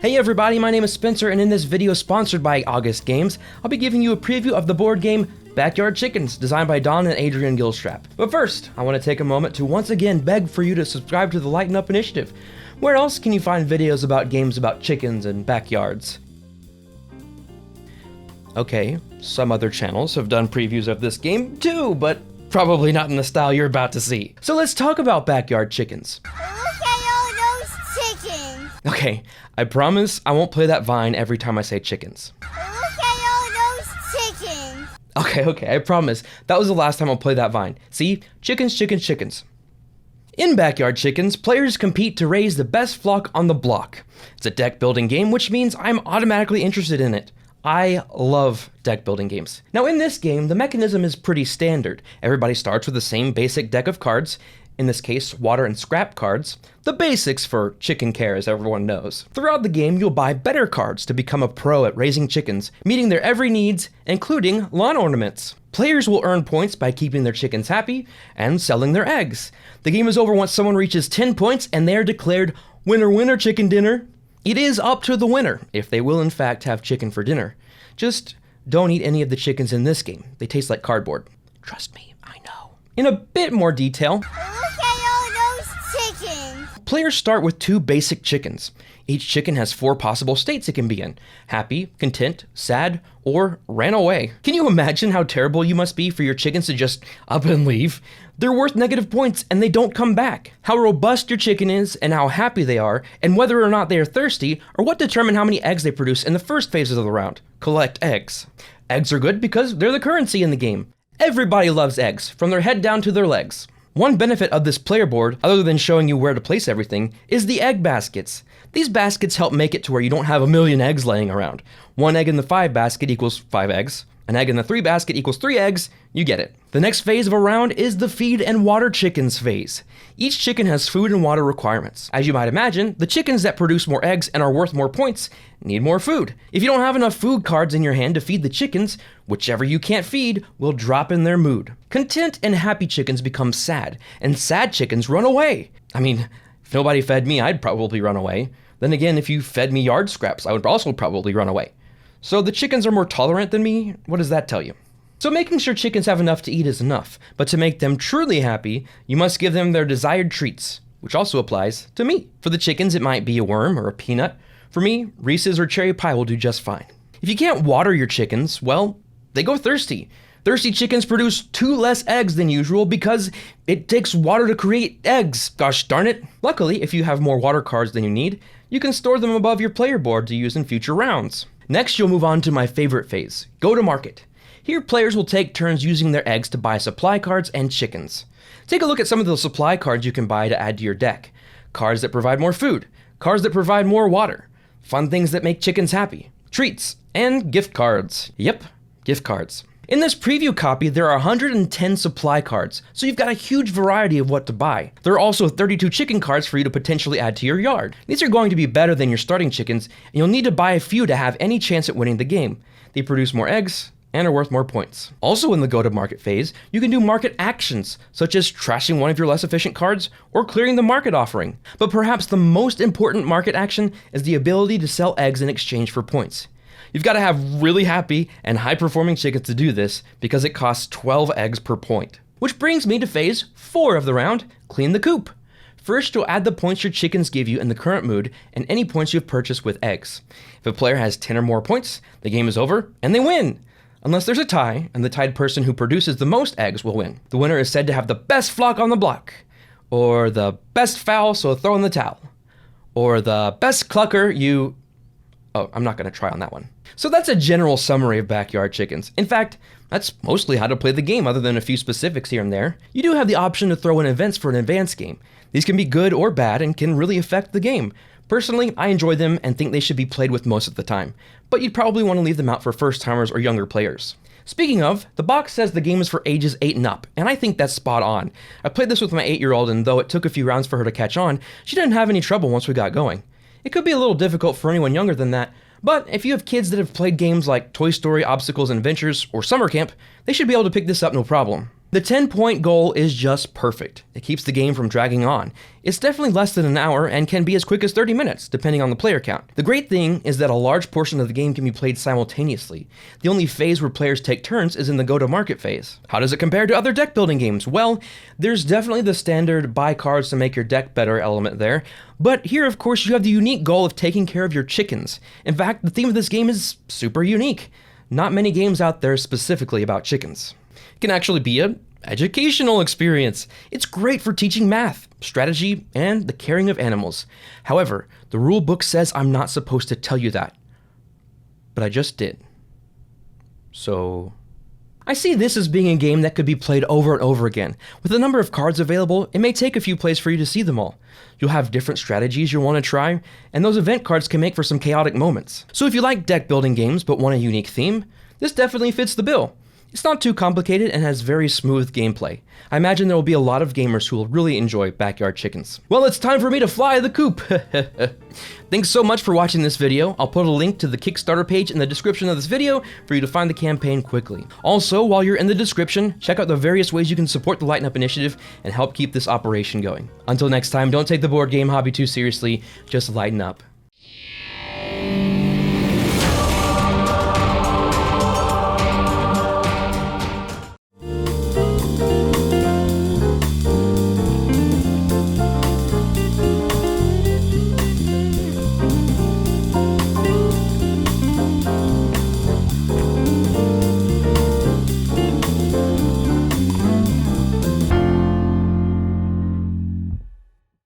Hey everybody, my name is Spencer, and in this video sponsored by August Games, I'll be giving you a preview of the board game Backyard Chickens, designed by Don and Adrian Gilstrap. But first, I want to take a moment to once again beg for you to subscribe to the Lighten Up initiative. Where else can you find videos about games about chickens and backyards? Okay, some other channels have done previews of this game too, but probably not in the style you're about to see. So let's talk about Backyard Chickens. Look at all those chickens. Okay, I promise I won't play that vine every time I say chickens. Look at all those chickens. Okay, I promise. That was the last time I'll play that vine. See? Chickens, chickens, chickens. In Backyard Chickens, players compete to raise the best flock on the block. It's a deck building game, which means I'm automatically interested in it. I love deck building games. Now in this game, the mechanism is pretty standard. Everybody starts with the same basic deck of cards, in this case, water and scrap cards, the basics for chicken care as everyone knows. Throughout the game, you'll buy better cards to become a pro at raising chickens, meeting their every needs, including lawn ornaments. Players will earn points by keeping their chickens happy and selling their eggs. The game is over once someone reaches 10 points and they are declared winner winner chicken dinner. It is up to the winner if they will in fact have chicken for dinner. Just don't eat any of the chickens in this game. They taste like cardboard. Trust me, I know. In a bit more detail, Look at all those chickens. players start with 2 basic chickens. Each chicken has 4 possible states it can be in: happy, content, sad, or ran away. Can you imagine how terrible you must be for your chickens to just up and leave? They're worth negative points and they don't come back. How robust your chicken is and how happy they are and whether or not they are thirsty are what determine how many eggs they produce in the first phases of the round. Collect eggs. Eggs are good because they're the currency in the game. Everybody loves eggs, from their head down to their legs. One benefit of this player board, other than showing you where to place everything, is the egg baskets. These baskets help make it to where you don't have a million eggs laying around. 1 egg in the 5 basket equals 5 eggs. An egg in the 3 basket equals 3 eggs. You get it. The next phase of a round is the feed and water chickens phase. Each chicken has food and water requirements. As you might imagine, the chickens that produce more eggs and are worth more points need more food. If you don't have enough food cards in your hand to feed the chickens, whichever you can't feed will drop in their mood. Content and happy chickens become sad, and sad chickens run away. I mean, if nobody fed me, I'd probably run away. Then again, if you fed me yard scraps, I would also probably run away. So the chickens are more tolerant than me? What does that tell you? So making sure chickens have enough to eat is enough, but to make them truly happy, you must give them their desired treats, which also applies to me. For the chickens, it might be a worm or a peanut. For me, Reese's or cherry pie will do just fine. If you can't water your chickens, well, they go thirsty. Thirsty chickens produce 2 less eggs than usual because it takes water to create eggs, gosh darn it. Luckily, if you have more water cards than you need, you can store them above your player board to use in future rounds. Next, you'll move on to my favorite phase, go to market. Here, players will take turns using their eggs to buy supply cards and chickens. Take a look at some of the supply cards you can buy to add to your deck. Cards that provide more food, cards that provide more water, fun things that make chickens happy, treats, and gift cards. Yep, gift cards. In this preview copy, there are 110 supply cards, so you've got a huge variety of what to buy. There are also 32 chicken cards for you to potentially add to your yard. These are going to be better than your starting chickens, and you'll need to buy a few to have any chance at winning the game. They produce more eggs and are worth more points. Also in the go-to-market phase, you can do market actions, such as trashing one of your less efficient cards or clearing the market offering. But perhaps the most important market action is the ability to sell eggs in exchange for points. You've got to have really happy and high-performing chickens to do this because it costs 12 eggs per point. Which brings me to phase 4 of the round, clean the coop. First, you'll add the points your chickens give you in the current mood and any points you've purchased with eggs. If a player has 10 or more points, the game is over and they win. Unless there's a tie, and the tied person who produces the most eggs will win. The winner is said to have the best flock on the block, or the best fowl, so throw in the towel, or the best clucker you... Oh, I'm not going to try on that one. So that's a general summary of Backyard Chickens. In fact, that's mostly how to play the game other than a few specifics here and there. You do have the option to throw in events for an advanced game. These can be good or bad and can really affect the game. Personally, I enjoy them and think they should be played with most of the time, but you'd probably want to leave them out for first-timers or younger players. Speaking of, the box says the game is for ages 8 and up, and I think that's spot on. I played this with my 8-year-old, and though it took a few rounds for her to catch on, she didn't have any trouble once we got going. It could be a little difficult for anyone younger than that, but if you have kids that have played games like Toy Story, Obstacles and Adventures, or Summer Camp, they should be able to pick this up no problem. The 10-point goal is just perfect. It keeps the game from dragging on. It's definitely less than an hour and can be as quick as 30 minutes, depending on the player count. The great thing is that a large portion of the game can be played simultaneously. The only phase where players take turns is in the go-to-market phase. How does it compare to other deck building games? Well, there's definitely the standard buy cards to make your deck better element there, but here, of course, you have the unique goal of taking care of your chickens. In fact, the theme of this game is super unique. Not many games out there specifically about chickens. It can actually be an educational experience. It's great for teaching math, strategy, and the caring of animals. However, the rule book says I'm not supposed to tell you that. But I just did. So I see this as being a game that could be played over and over again. With the number of cards available, it may take a few plays for you to see them all. You'll have different strategies you'll want to try, and those event cards can make for some chaotic moments. So if you like deck building games but want a unique theme, this definitely fits the bill. It's not too complicated and has very smooth gameplay. I imagine there will be a lot of gamers who will really enjoy Backyard Chickens. Well, it's time for me to fly the coop. Thanks so much for watching this video. I'll put a link to the Kickstarter page in the description of this video for you to find the campaign quickly. Also, while you're in the description, check out the various ways you can support the Lighten Up initiative and help keep this operation going. Until next time, don't take the board game hobby too seriously, just lighten up.